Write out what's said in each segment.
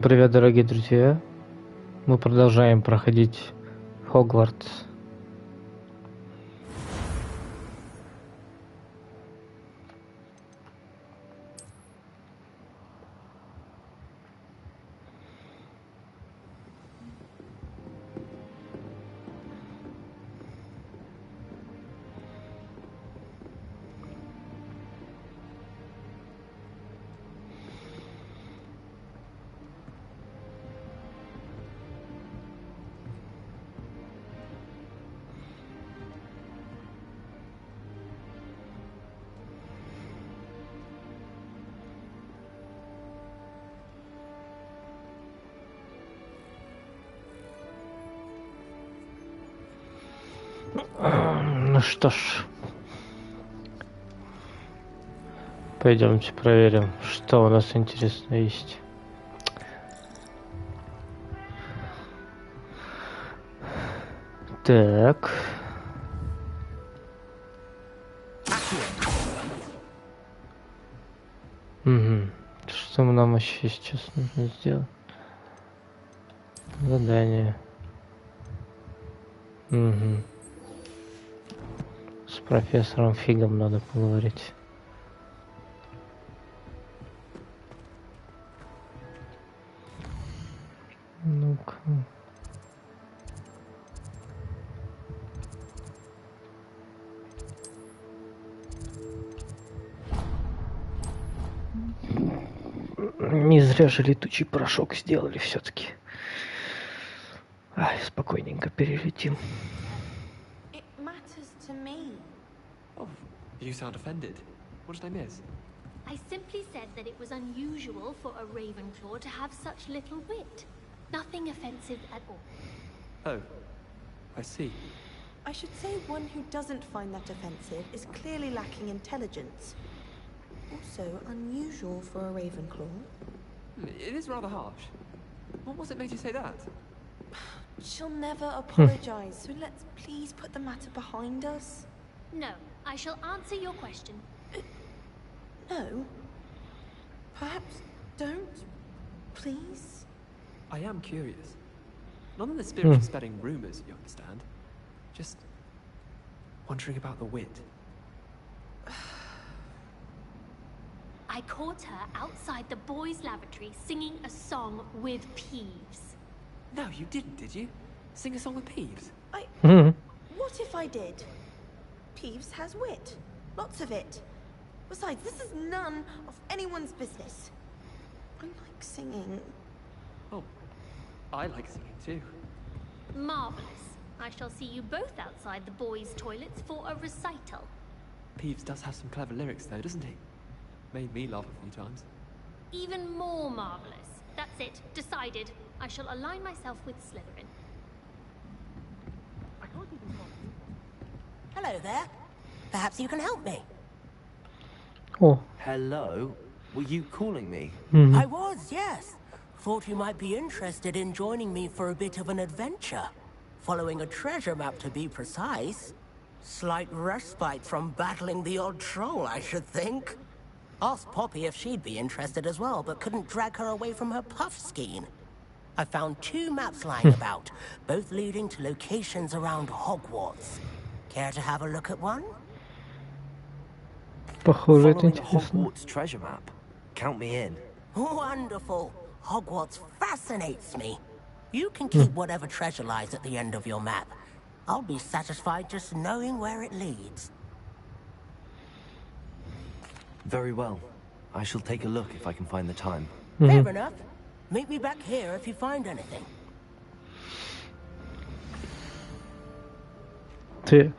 Привет, дорогие друзья! Мы продолжаем проходить Хогвартс. Ну что ж, пойдемте проверим, что у нас интересно есть. Так. Угу. Что нам еще сейчас нужно сделать? Задание. Угу. С профессором Фигом надо поговорить. Ну-ка. Не зря же летучий порошок сделали все-таки. Ай, спокойненько перелетим. You sound offended. What did I miss? I simply said that it was unusual for a Ravenclaw to have such little wit. Nothing offensive at all. Oh, I see. I should say one who doesn't find that offensive is clearly lacking intelligence. Also unusual for a Ravenclaw. It is rather harsh. What was it made you say that? She'll never apologize, so let's please put the matter behind us. No, I shall answer your question. No? Perhaps don't, please? I am curious. Not in the spirit of spreading rumors, you understand. Just wondering about the wit. I caught her outside the boys' lavatory singing a song with Peeves. No, you didn't, did you? Sing a song with Peeves? What if I did? Peeves has wit. Lots of it. Besides, this is none of anyone's business. I like singing. Oh, I like singing too. Marvelous. I shall see you both outside the boys' toilets for a recital. Peeves does have some clever lyrics though, doesn't he? Made me laugh a few times. Even more marvelous. That's it. Decided. I shall align myself with Slytherin. Hello there. Perhaps you can help me. Oh. Hello? Were you calling me? I was, yes. Thought you might be interested in joining me for a bit of an adventure. Following a treasure map, to be precise. Slight respite from battling the odd troll, I should think. Asked Poppy if she'd be interested as well, but couldn't drag her away from her puff skein. I found 2 maps lying about, both leading to locations around Hogwarts. Care to have a look at one? Похоже, это Following интересно. Hogwarts treasure map. Count me in. Wonderful. Hogwarts fascinates me. You can keep whatever treasure lies at the end of your map. I'll be satisfied just knowing where it leads. Very well. I shall take a look if I can find the time. Fair enough. Meet me back here if you find anything. Ты.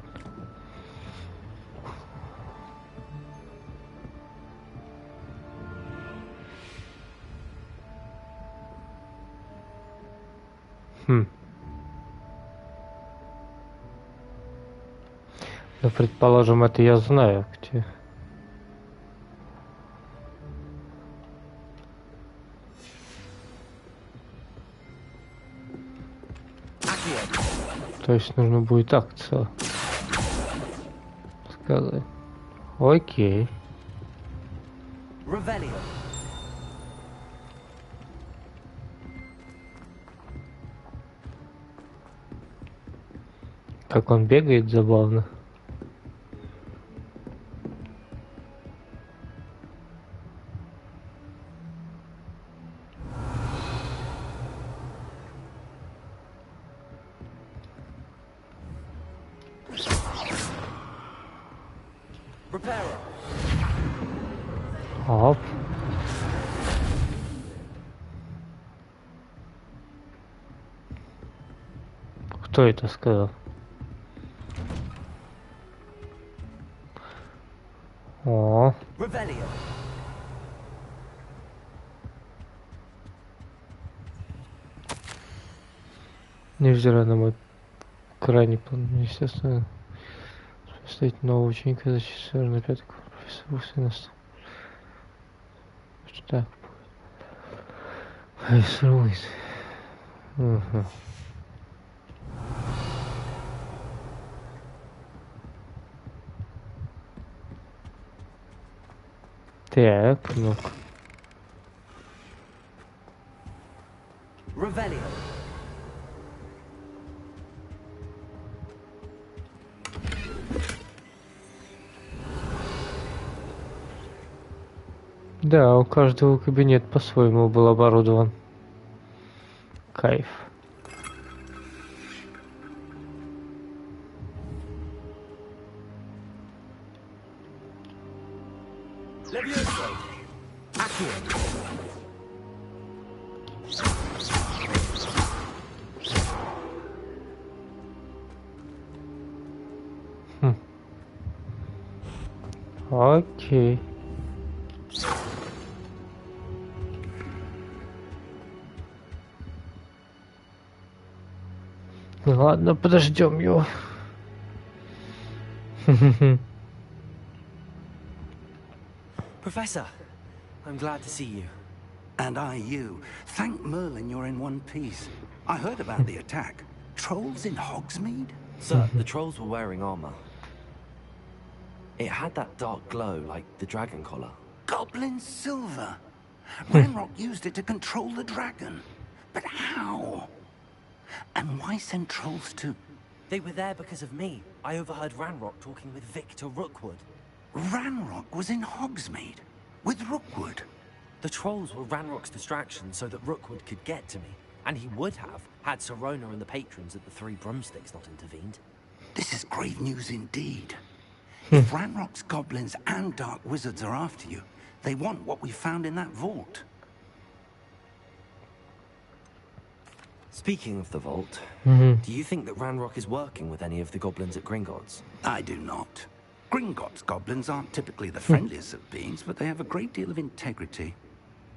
Ну, предположим, это я знаю, где. То есть нужно будет акцию сказать. Окей. Как он бегает, забавно. Оп. Кто это сказал? О. Невзирая на мой крайний план, естественно, стоит нового ученика защиты на пятый профессор. Что так? Угу. Так, ну-ка. Да, у каждого кабинет по-своему был оборудован. Кайф. Окей. Ну ладно, подождем его. Professor, I'm glad to see you. And I you. Thank Merlin you're in one piece. I heard about the attack. Trolls in Hogsmeade? Sir, the trolls were wearing armor. It had that dark glow like the dragon collar. Goblin silver! Ranrock used it to control the dragon. But how? And why send trolls to... They were there because of me. I overheard Ranrock talking with Victor Rookwood. Ranrock was in Hogsmeade? With Rookwood? The trolls were Ranrock's distraction so that Rookwood could get to me. And he would have, had Sirona and the patrons at the Three Broomsticks not intervened. This is grave news indeed. If Ranrock's goblins and dark wizards are after you, they want what we found in that vault. Speaking of the vault, do you think that Ranrock is working with any of the goblins at Gringotts? I do not. Gringotts goblins aren't typically the friendliest of beings, but they have a great deal of integrity.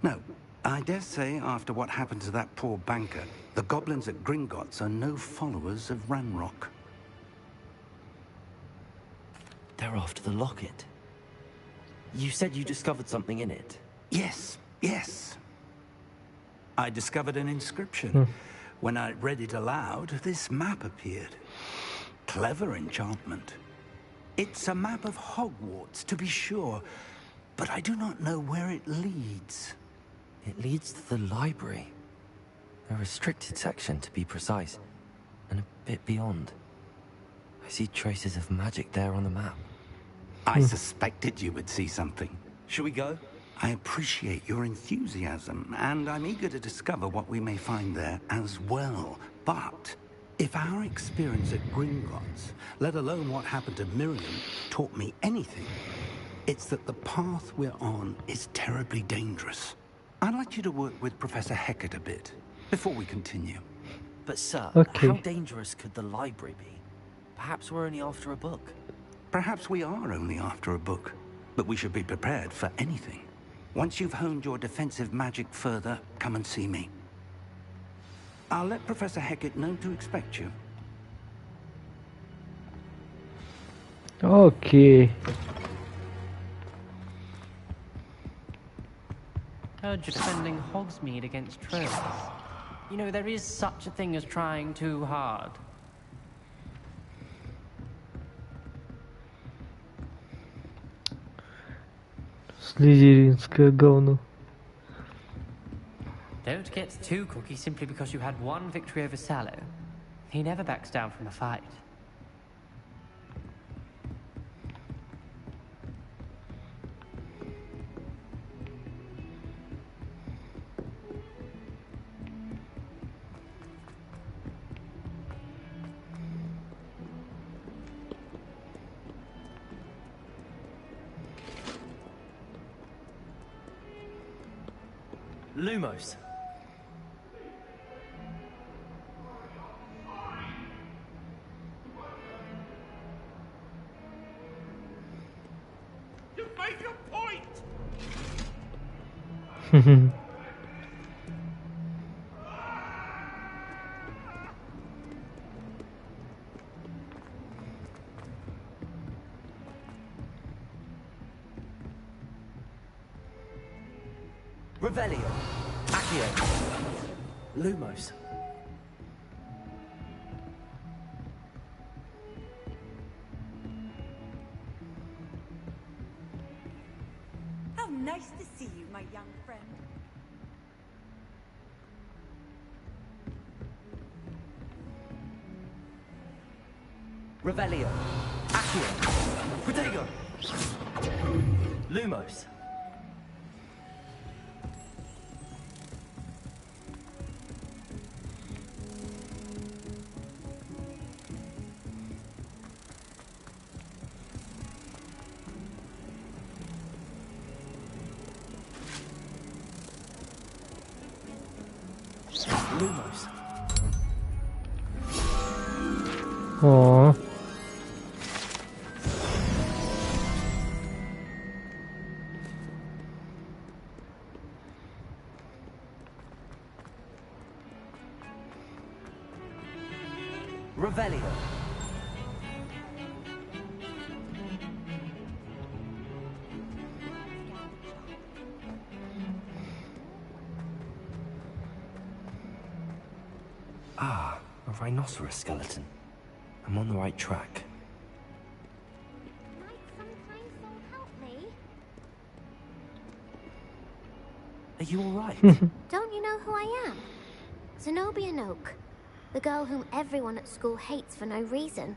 No, I dare say after what happened to that poor banker, the goblins at Gringotts are no followers of Ranrock. They're after the locket. You said you discovered something in it. Yes, yes. I discovered an inscription. When I read it aloud, this map appeared. Clever enchantment. It's a map of Hogwarts, to be sure, but I do not know where it leads. It leads to the library. A restricted section, to be precise, and a bit beyond. I see traces of magic there on the map. I suspected you would see something. Shall we go? I appreciate your enthusiasm, and I'm eager to discover what we may find there as well. But if our experience at Gringotts, let alone what happened to Miriam, taught me anything, it's that the path we're on is terribly dangerous. I'd like you to work with Professor Hecat a bit, before we continue. But sir, Okay. how dangerous could the library be? Perhaps we're only after a book. Perhaps we are only after a book, but we should be prepared for anything. Once you've honed your defensive magic further, come and see me. I'll let Professor Hecat know to expect you. Окей. Heard you're defending Hogsmeade against trolls. You know, there is such a thing as trying too hard. Слизеринское говно. Don't get too cocky simply because you had one victory over Sallow. He never backs down from a fight. Lumos. You made your point! Revelio. Accio. Lumos. How nice to see you, my young friend. Revelio. Accio. Protego. Lumos. Lumos. О, Revelio. Ah, a rhinoceros skeleton. I'm on the right track. Might some kind soul help me? Are you alright? Don't you know who I am? Zenobia Noak. The girl whom everyone at school hates for no reason.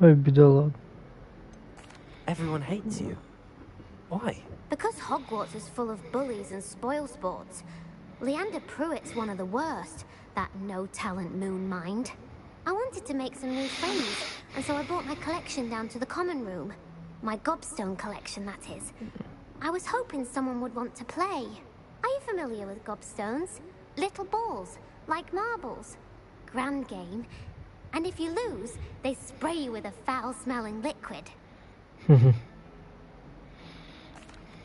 ой, бедолаг. Everyone hates you. Why? Because Hogwarts is full of bullies and spoilsports. Leander Pruitt's one of the worst, that no-talent moon mind. I wanted to make some new friends, and so I brought my collection down to the common room. My gobstone collection, that is. I was hoping someone would want to play. Are you familiar with gobstones? Little balls, like marbles. Grand game. And if you lose, they spray you with a foul-smelling liquid.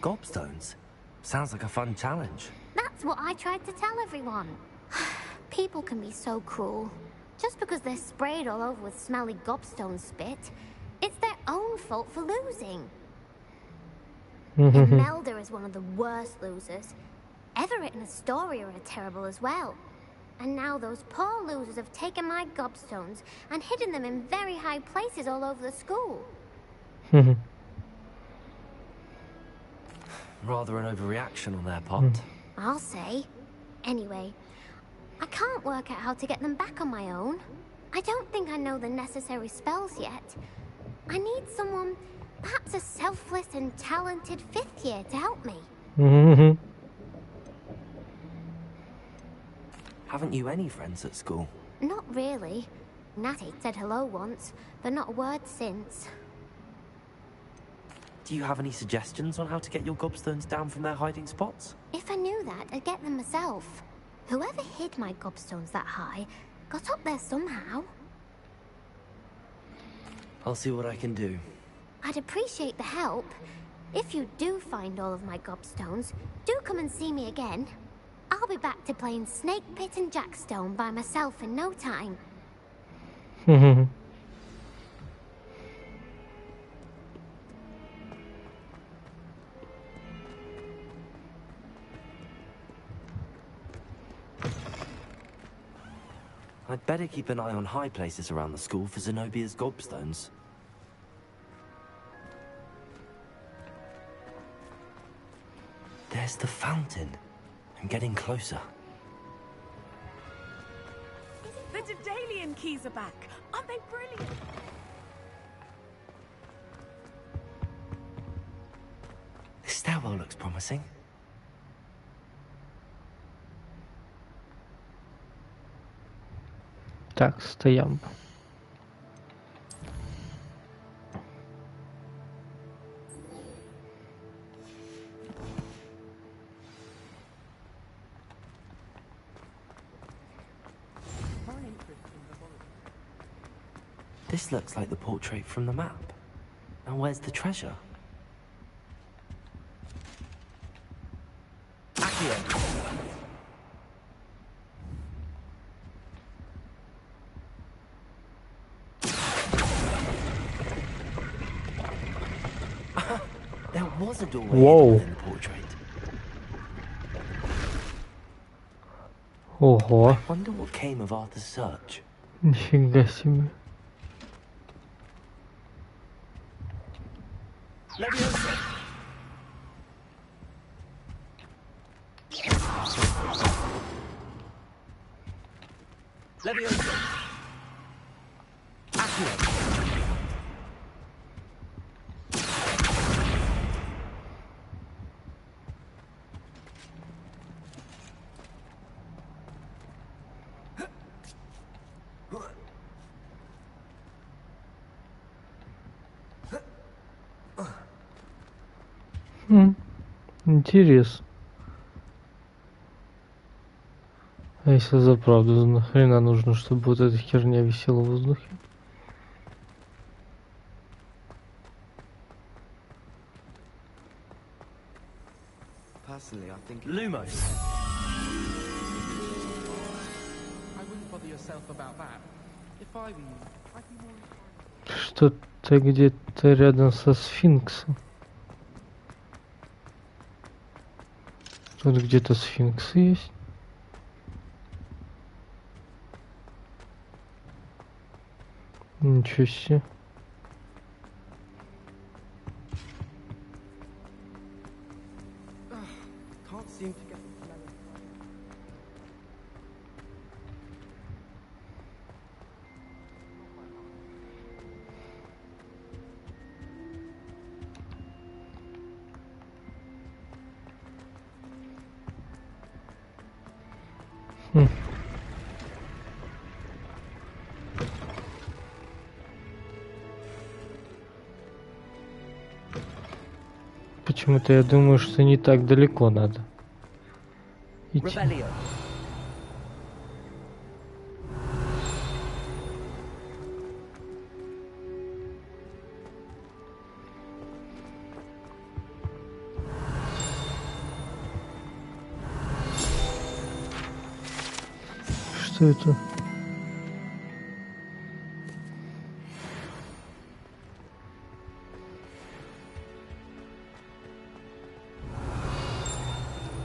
Gobstones? Sounds like a fun challenge. That's what I tried to tell everyone. People can be so cruel. Just because they're sprayed all over with smelly gobstone spit, it's their own fault for losing. Imelda is one of the worst losers. Everett and Astoria are terrible as well. And now those poor losers have taken my gobstones and hidden them in very high places all over the school. Rather an overreaction on their part. I'll say. Anyway, I can't work out how to get them back on my own. I don't think I know the necessary spells yet. I need someone, perhaps a selfless and talented 5th year to help me. Haven't you any friends at school? Not really. Natty said hello once, but not a word since. Do you have any suggestions on how to get your gobstones down from their hiding spots? If I knew that, I'd get them myself. Whoever hid my gobstones that high got up there somehow. I'll see what I can do. I'd appreciate the help. If you do find all of my gobstones, do come and see me again. I'll be back to playing Snake Pit and Jackstone by myself in no time. I'd better keep an eye on high places around the school for Zenobia's gobstones. There's the fountain. I'm getting closer. The Daedalian keys are back. Aren't they brilliant? This stairwell looks promising. Так, стоям. This looks like the portrait from the map. Now where's the treasure? Accio. There was a doorway in the portrait. Ого. I wonder what came of Arthur's search. Нифига себе. Интересно. А если за правду, нахрена нужно, чтобы вот эта херня висела в воздухе? Personally, I think Lumos. I wouldn't bother yourself about that. If I were you, I'd be more inclined. Что-то где-то рядом со сфинксом. Тут где-то сфинкс есть. Ничего себе. can't seem to get the melody. Почему-то я думаю, что не так далеко надо идти. Что это?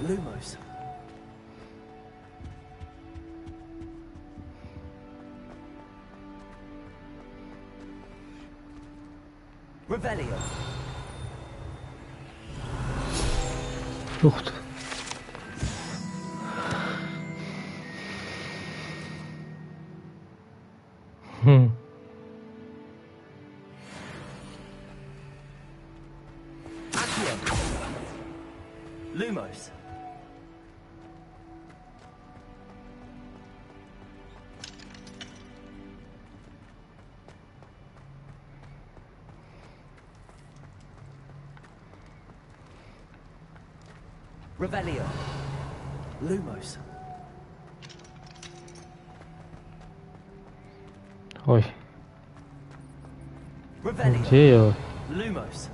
Lumos. Revelio. Ух ты. Accio. Lumos. Revelio. Lumos. Ой, Revelio. где я? Lumos.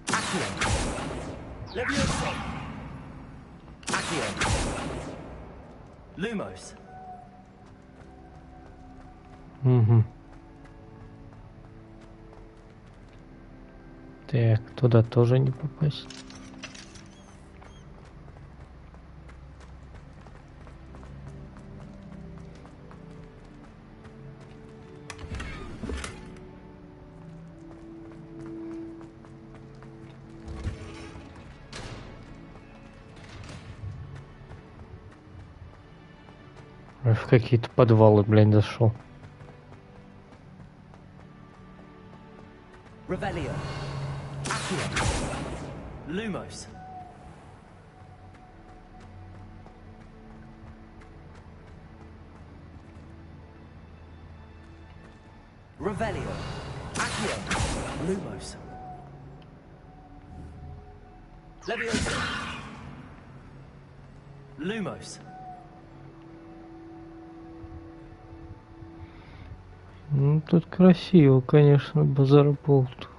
Accio. Levioso. Accio. Lumos. Угу. Так, туда тоже не попасть. В какие-то подвалы, блин, зашел. Revelio. Accio. Lumos. Revelio. Accio. Lumos. Levioso. Lumos. Ну, тут красиво, конечно, базара болту.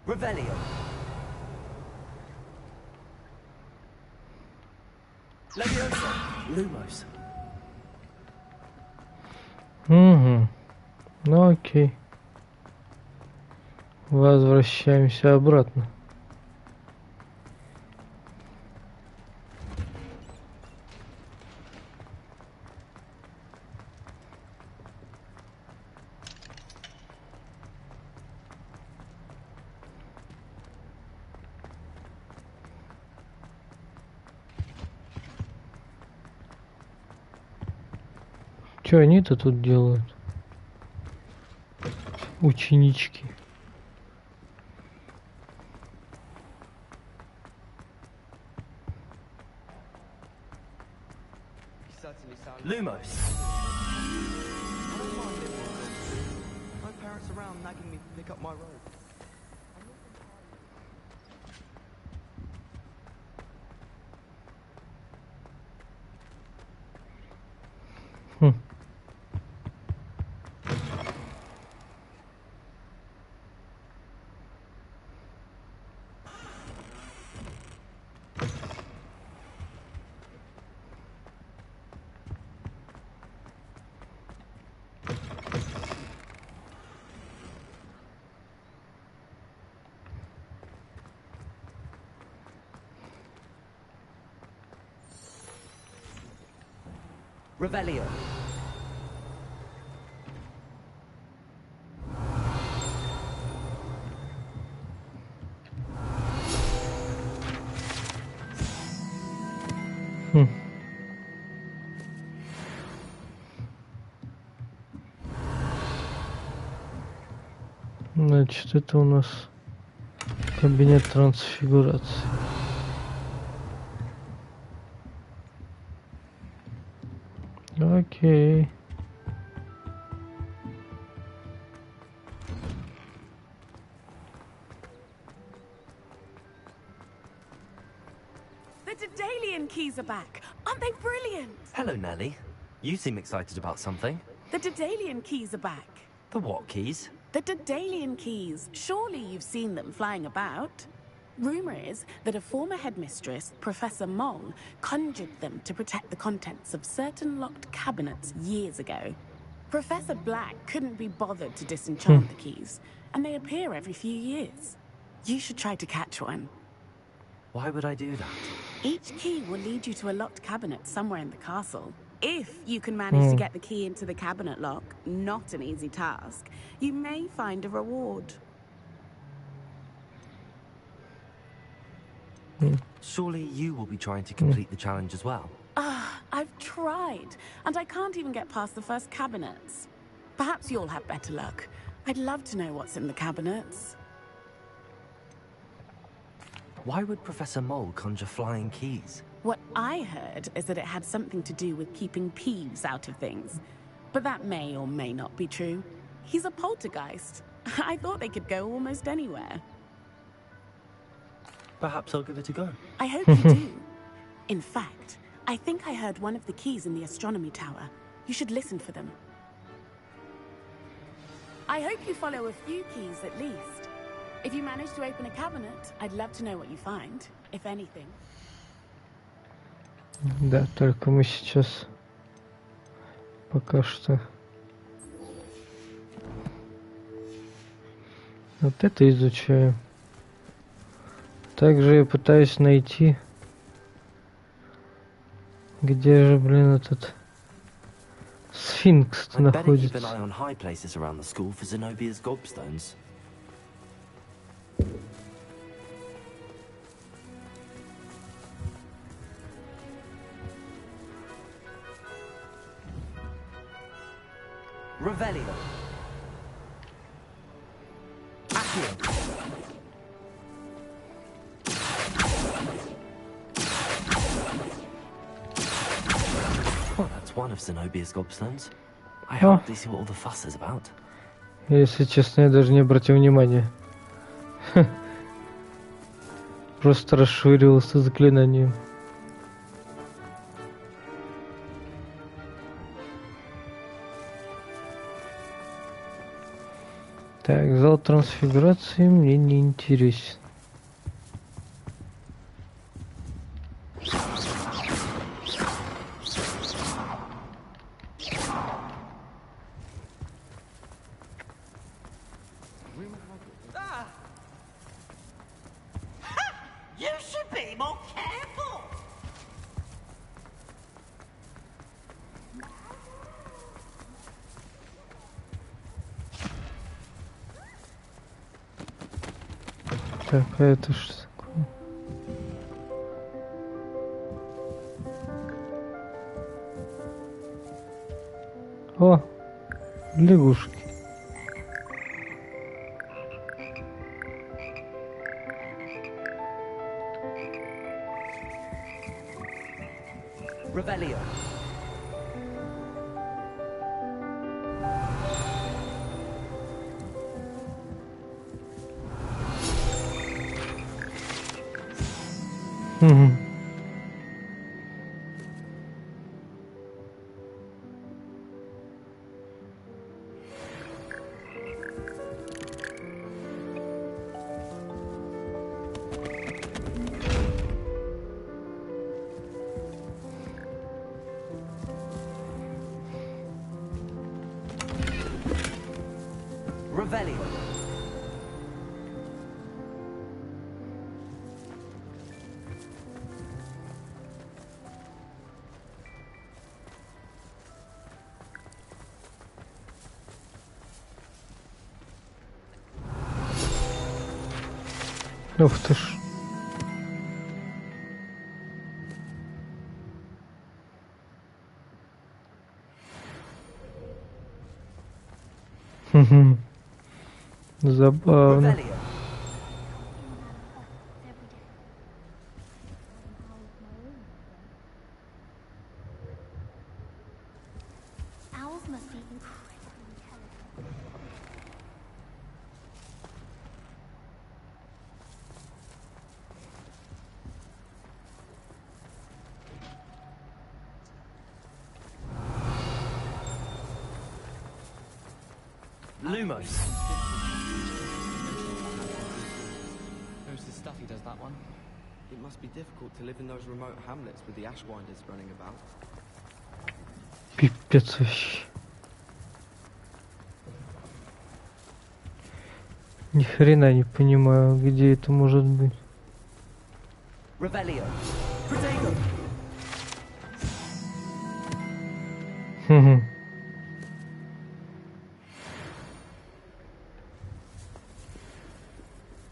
Revelio. Leviosa. Lumos. Угу. Ну окей. Возвращаемся обратно. Что они-то тут делают? Ученички. Lumos. My parents around nagging me to pick up my robe. Хм. Revelio. Хм. Значит, это у нас кабинет трансфигурации. Окей. The Daedalian keys are back. Aren't they brilliant? Hello, Nelly. You seem excited about something. The Daedalian keys are back. The what keys? The Daedalian keys. Surely you've seen them flying about. Rumor is that a former headmistress, Professor Mole, conjured them to protect the contents of certain locked cabinets years ago. Professor Black couldn't be bothered to disenchant the keys, and they appear every few years. You should try to catch one. Why would I do that? Each key will lead you to a locked cabinet somewhere in the castle. If you can manage to get the key into the cabinet lock, not an easy task, you may find a reward. Surely you will be trying to complete the challenge as well. I've tried, and I can't even get past the first cabinets. Perhaps you'll have better luck. I'd love to know what's in the cabinets. Why would Professor Mole conjure flying keys? What I heard is that it had something to do with keeping Peeves out of things. But that may or may not be true. He's a poltergeist. I thought they could go almost anywhere. Perhaps I'll give it a go. I hope you do. In fact, I think I heard one of the keys in the astronomy tower. You should listen for them. I hope you follow a few keys at least. If you manage to open a cabinet, I'd love to know what you find, if anything. Да, только мы сейчас пока что вот это изучаем. Также я пытаюсь найти, где же, блин, этот сфинкс находится. Revelio. Accio. Well, that's one of Zenobia's gobstones. I hardly see what all the fuss is about. Если честно, я даже не обратил внимания. Просто расширился заклинанием. Так, зал трансфигурации мне не интересен. You should be more careful. Так, а это что такое? О, лягушки. Revelio. Угу. Revelio. Ух ты ж. Угу. Забавно. Revelio. Owls must be incredibly intelligent. Lumos. Knows his stuff, he does that one. It must be difficult to live in those remote hamlets with the Ashwinders running about. Пипец вообще. Ни хрена не понимаю, где это может быть. Revelio. Protego. Угу.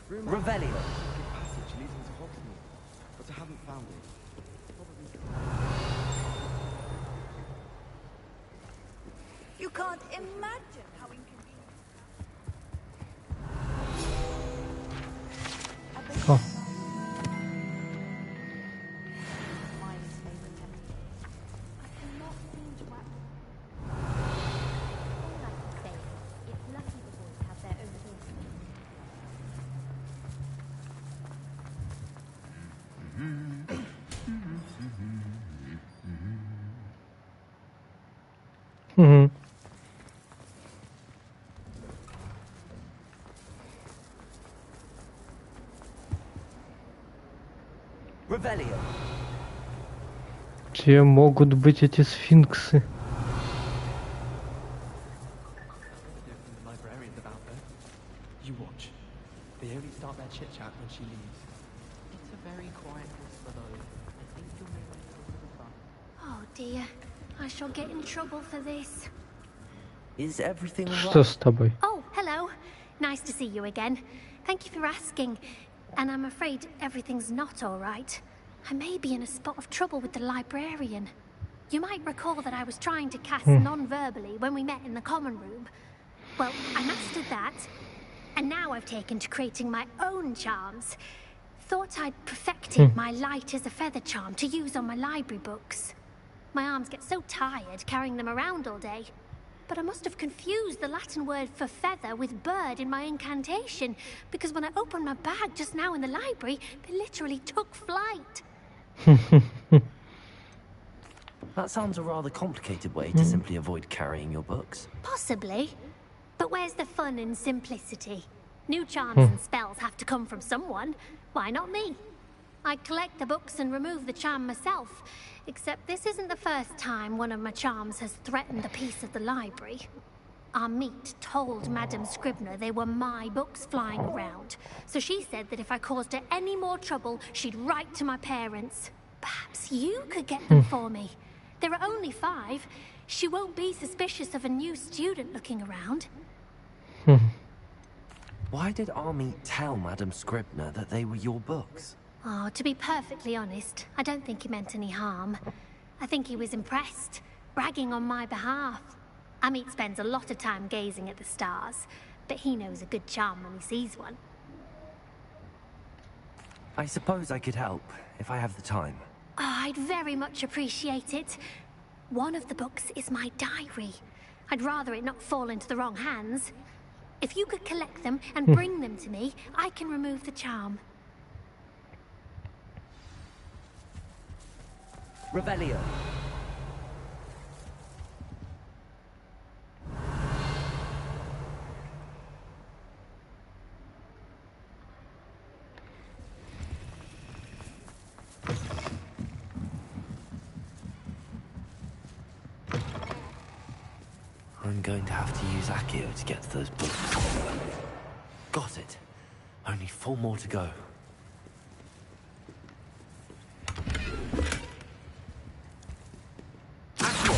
Revelio. Passage leads into Hogsmeade, but I haven't found it. You can't imagine how inconvenient. О. Hermione's favorite temple. I cannot seem to wrap. All I can say is, it's lucky the boys have their own sources. Угу. Revelio. Где могут быть эти сфинксы? The librarian's about there. You watch. They only start their chit-chat when she leaves. It's a very quiet whisper, though. I think you'll make it a little fun. Oh dear, I shall get in trouble for this. Is everything Что alright? с тобой? Oh, hello. Nice to see you again. Thank you for asking. And I'm afraid everything's not all right. I may be in a spot of trouble with the librarian. You might recall that I was trying to cast non-verbally when we met in the common room. Well, I mastered that. And now I've taken to creating my own charms. Thought I'd perfected my light as a feather charm to use on my library books. My arms get so tired carrying them around all day. But I must have confused the Latin word for feather with bird in my incantation, because when I opened my bag just now in the library, they literally took flight. That sounds a rather complicated way to simply avoid carrying your books. Possibly. But where's the fun in simplicity? New charms and spells have to come from someone. Why not me? I'd collect the books and remove the charm myself. Except this isn't the first time one of my charms has threatened a piece of the library. Our meet told Madame Scribner they were my books flying around. So she said that if I caused her any more trouble, she'd write to my parents. Perhaps you could get them for me. There are only 5. She won't be suspicious of a new student looking around. Why did Army tell Madame Scribner that they were your books? Oh, to be perfectly honest, I don't think he meant any harm. I think he was impressed, bragging on my behalf. Amit spends a lot of time gazing at the stars, but he knows a good charm when he sees one. I suppose I could help, if I have the time. Oh, I'd very much appreciate it. One of the books is my diary. I'd rather it not fall into the wrong hands. If you could collect them and bring them to me, I can remove the charm. Revelio. I'm going to have to use Accio to get to those books. Got it. Only 4 more to go. Accio!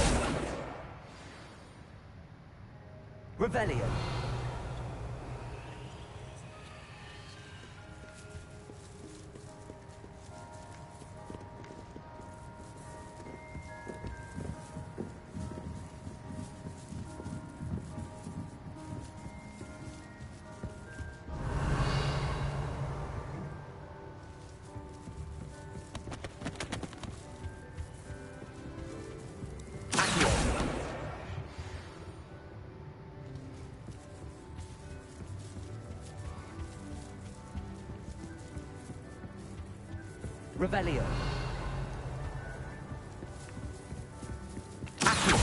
Revelio. Revelio. Accio.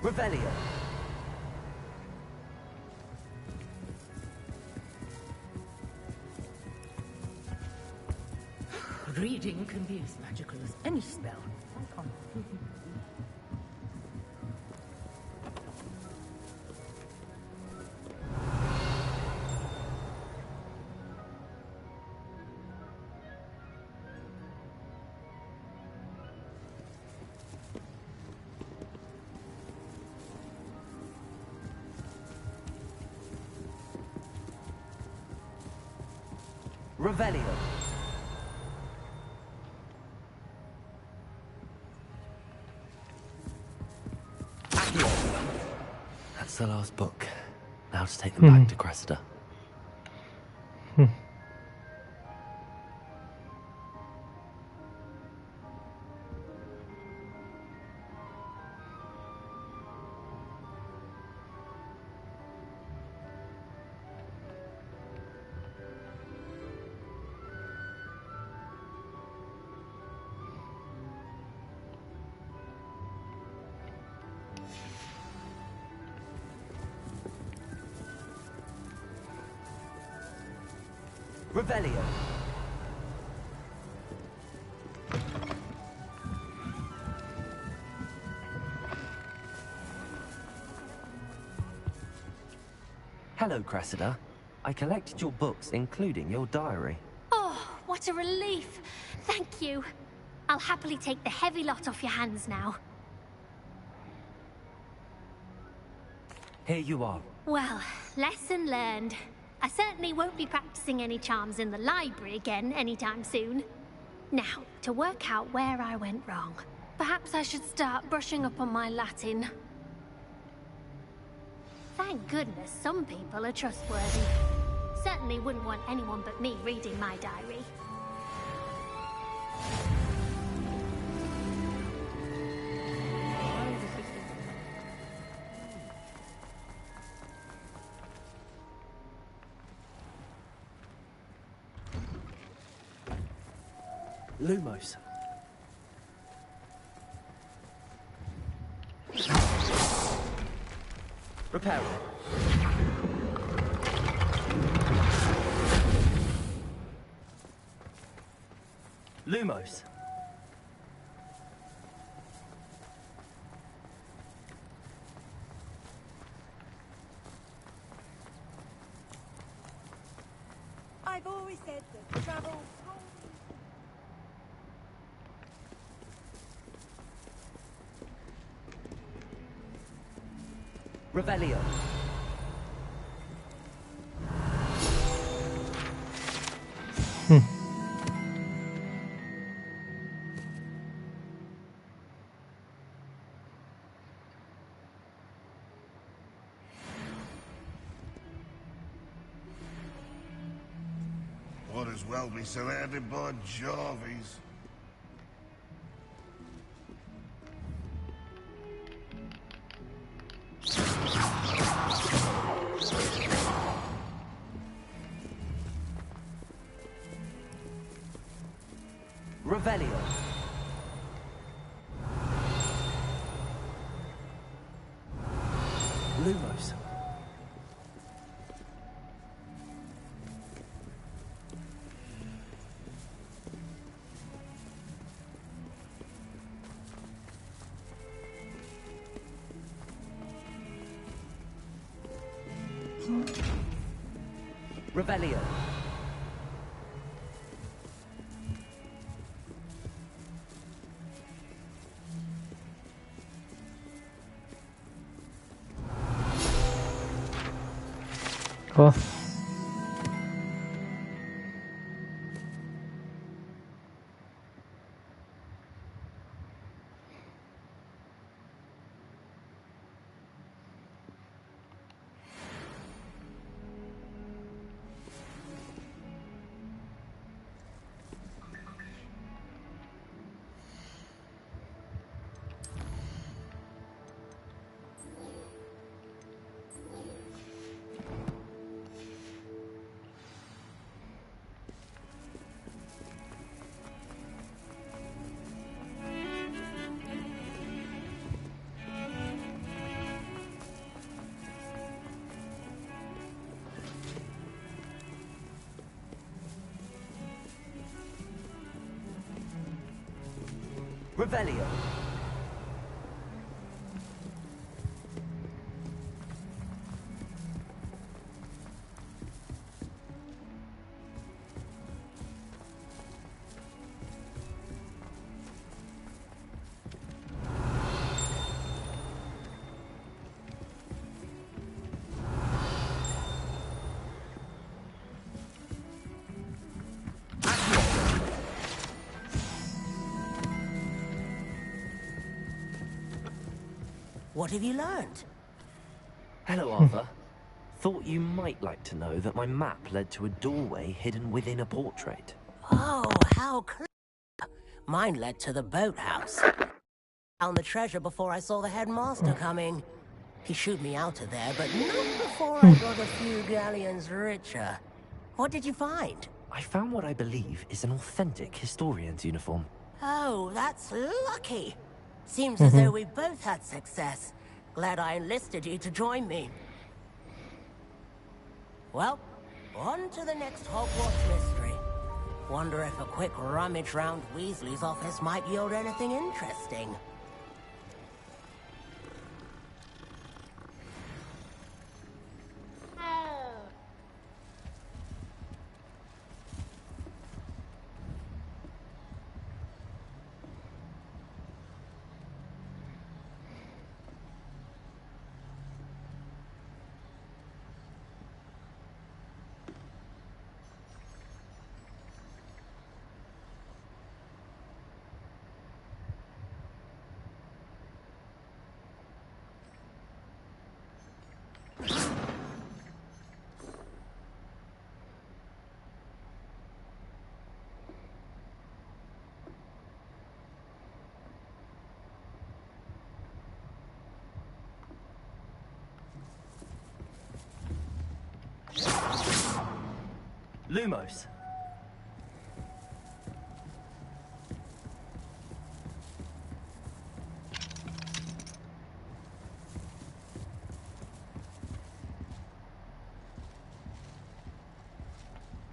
Revelio. Reading can be as magical as any spell. Revelio. Accio. That's the last book. Now to take them back to Cressida. Revelio. Hello, Cressida. I collected your books, including your diary. Oh, what a relief. Thank you. I'll happily take the heavy lot off your hands now. Here you are. Well, lesson learned. I certainly won't be practicing any charms in the library again anytime soon. Now, to work out where I went wrong. Perhaps I should start brushing up on my Latin. Thank goodness some people are trustworthy. Certainly wouldn't want anyone but me reading my diary. Lumos. Preparing. Lumos. I've always said that travel. Revelio. Would as well be surrounded by Jarvies. Revelio. Lumos. Revelio. Ó. Revelio. What have you learned? Hello, Arthur. Thought you might like to know that my map led to a doorway hidden within a portrait. Oh, how clever. Mine led to the boathouse. Found the treasure before I saw the headmaster coming. He shooed me out of there, but not before I got a few galleons richer. What did you find? I found what I believe is an authentic historian's uniform. Oh, that's lucky. Seems as though we both had success. Glad I enlisted you to join me. Well, on to the next Hogwarts mystery. Wonder if a quick rummage round Weasley's office might yield anything interesting. Lumos.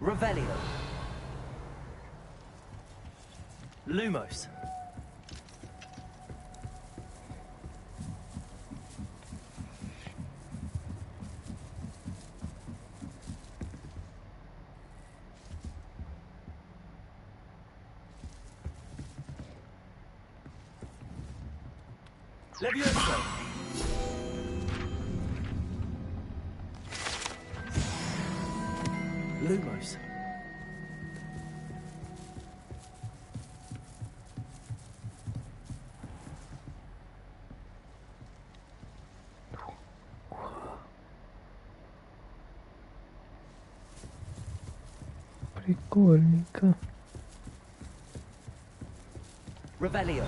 Revelio. Lumos. Levioso. Lumos. Прикольненько. Revelio.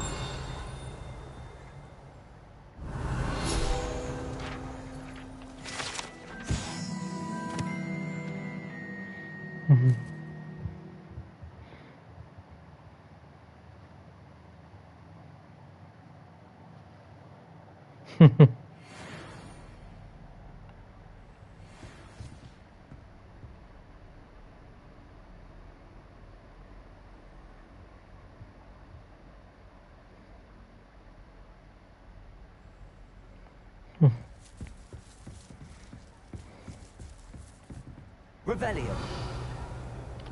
Revelio.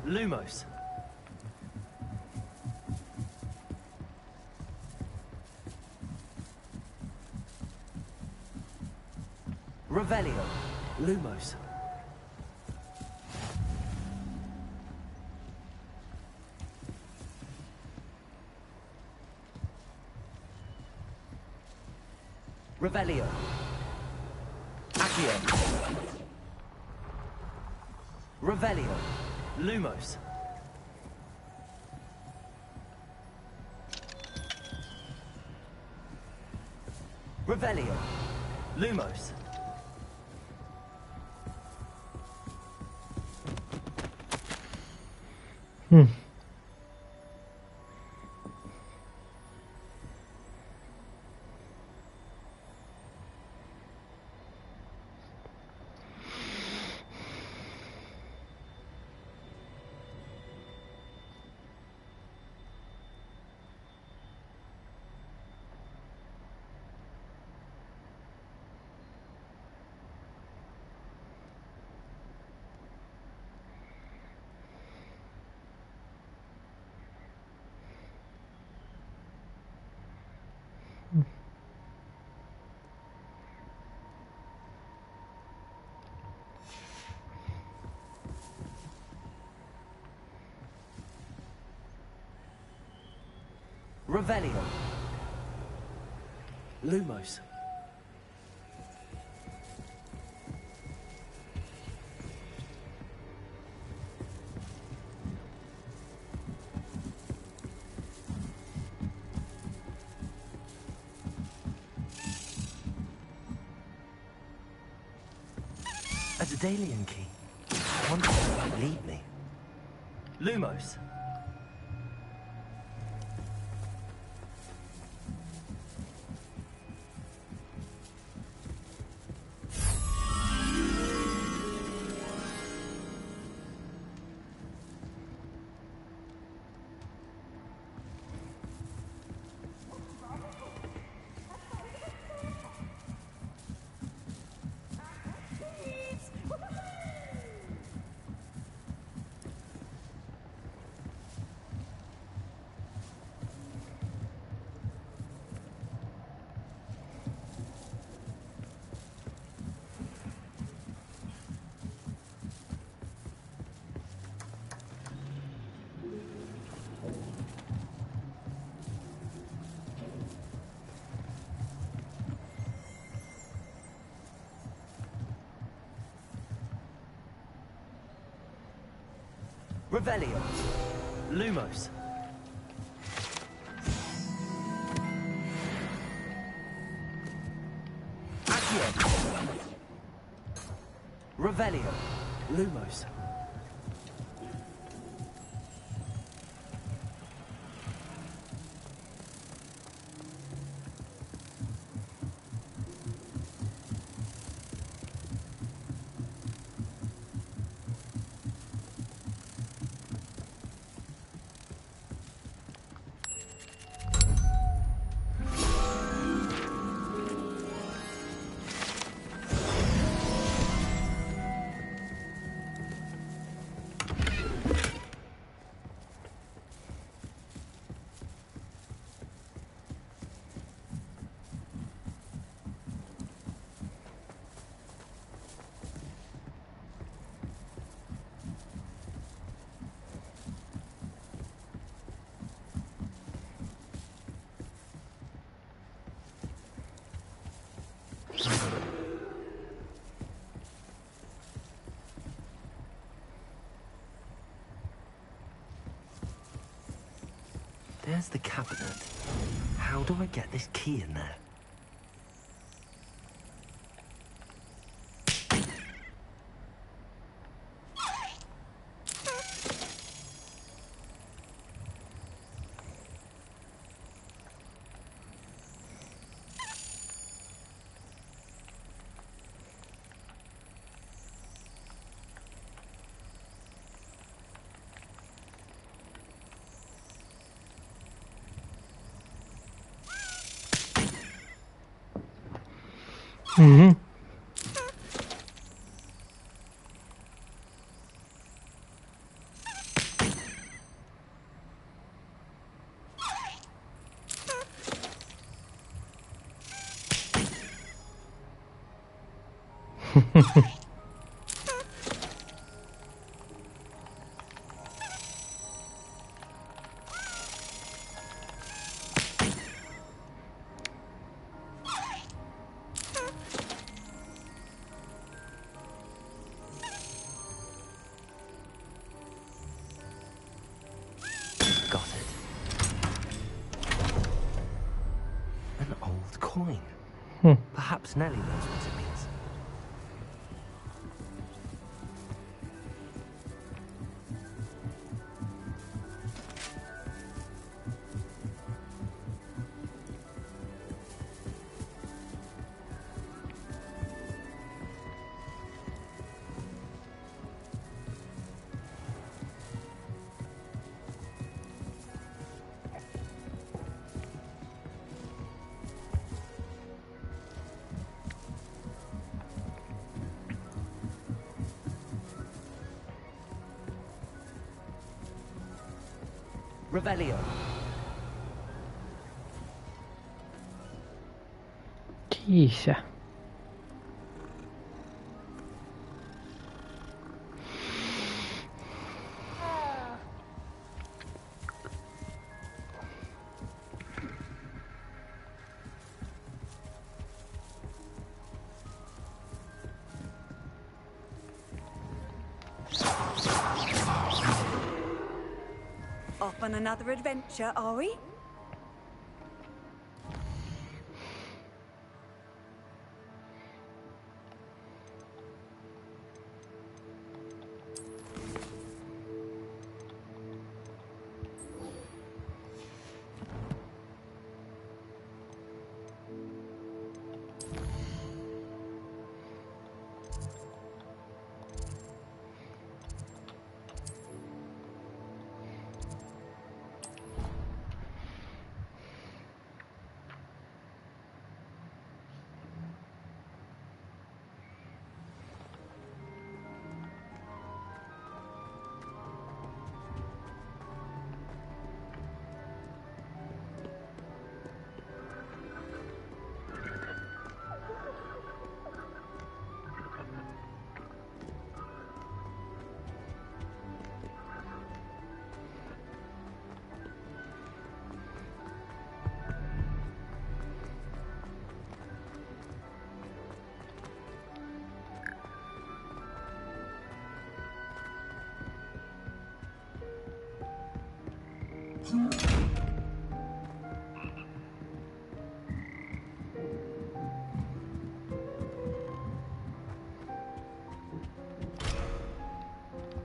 Lumos. Revelio. Lumos. Revelio. Accio. Revelio. Lumos. Revelio. Lumos. Revelio. Lumos. A Daedalian key. I wonder if it might lead me. Lumos. Revelio. Lumos. Accio. Revelio. Lumos. there's the cabinet. How do I get this key in there? Mhm. Got it. An old coin. Perhaps Nellie knows what it means. Revelio. Кися. Off on another adventure, are we?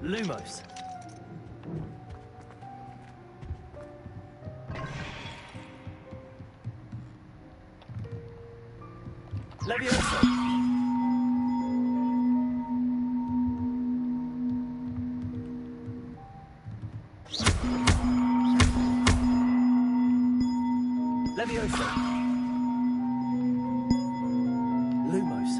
Lumos. Leviosa. Leviosa. Lumos.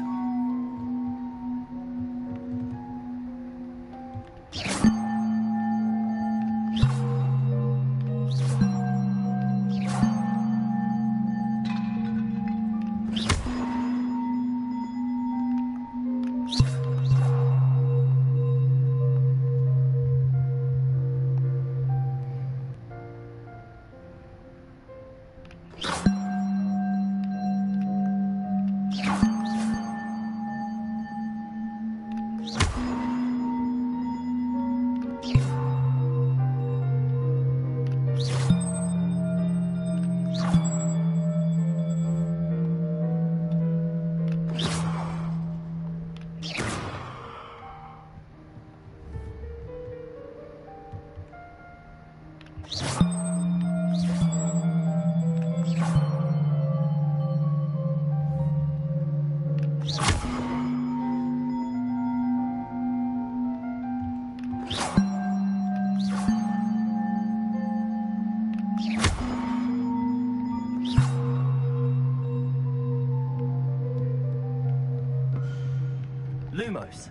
Lumos.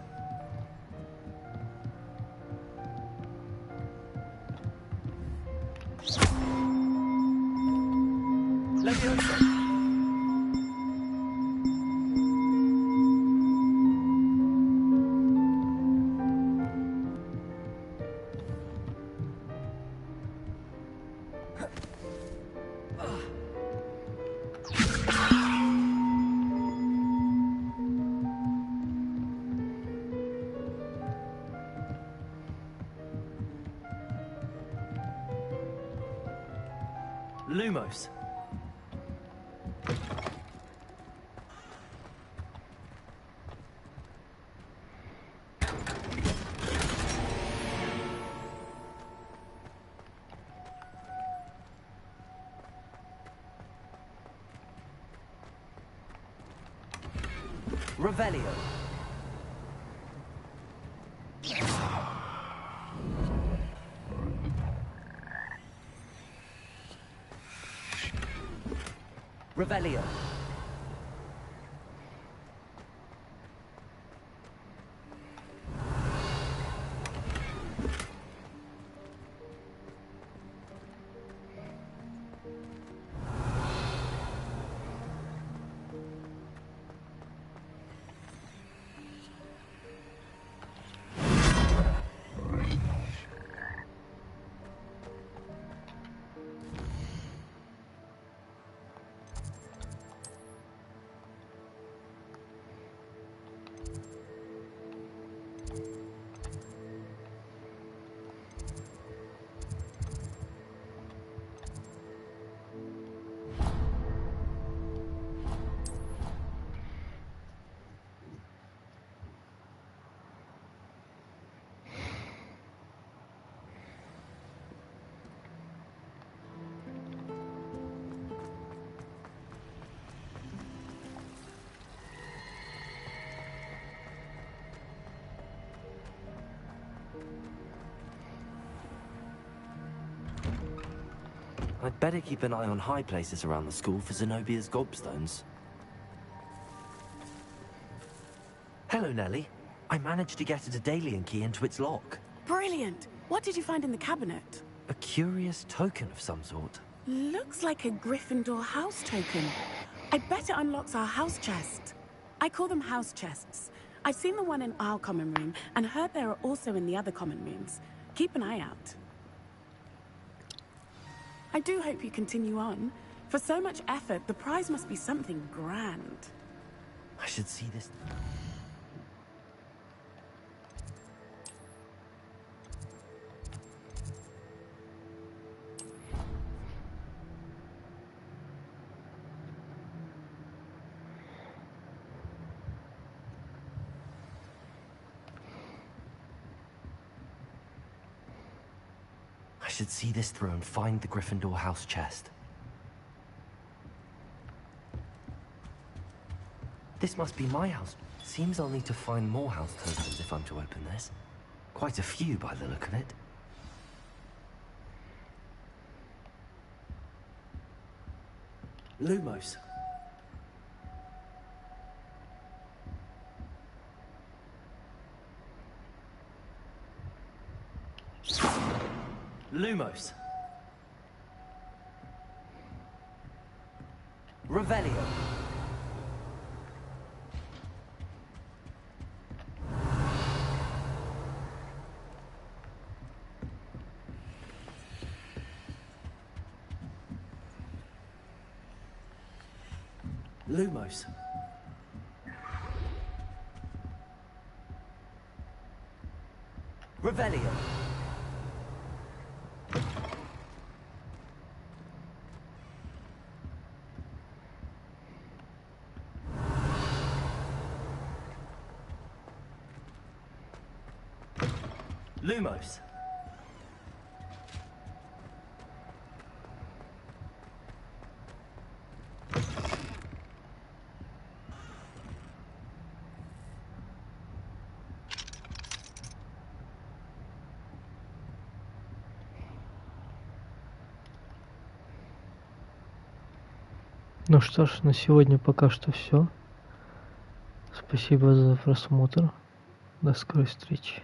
Leviosa. Lumos. Revelio. Revelio. I'd better keep an eye on high places around the school for Zenobia's gobstones. Hello, Nellie. I managed to get a Daedalian key into its lock. Brilliant! What did you find in the cabinet? A curious token of some sort. Looks like a Gryffindor house token. I bet it unlocks our house chest. I call them house chests. I've seen the one in our common room and heard there are also in the other common rooms. Keep an eye out. I do hope you continue on. For so much effort, the prize must be something grand. I should see this. I should see this through and find the Gryffindor house chest. This must be my house. Seems I'll need to find more house tokens if I'm to open this. Quite a few by the look of it. Lumos. Lumos. Revelio. Lumos. Revelio. Lumos. Ну что ж, на сегодня пока что все. Спасибо за просмотр. До скорой встречи.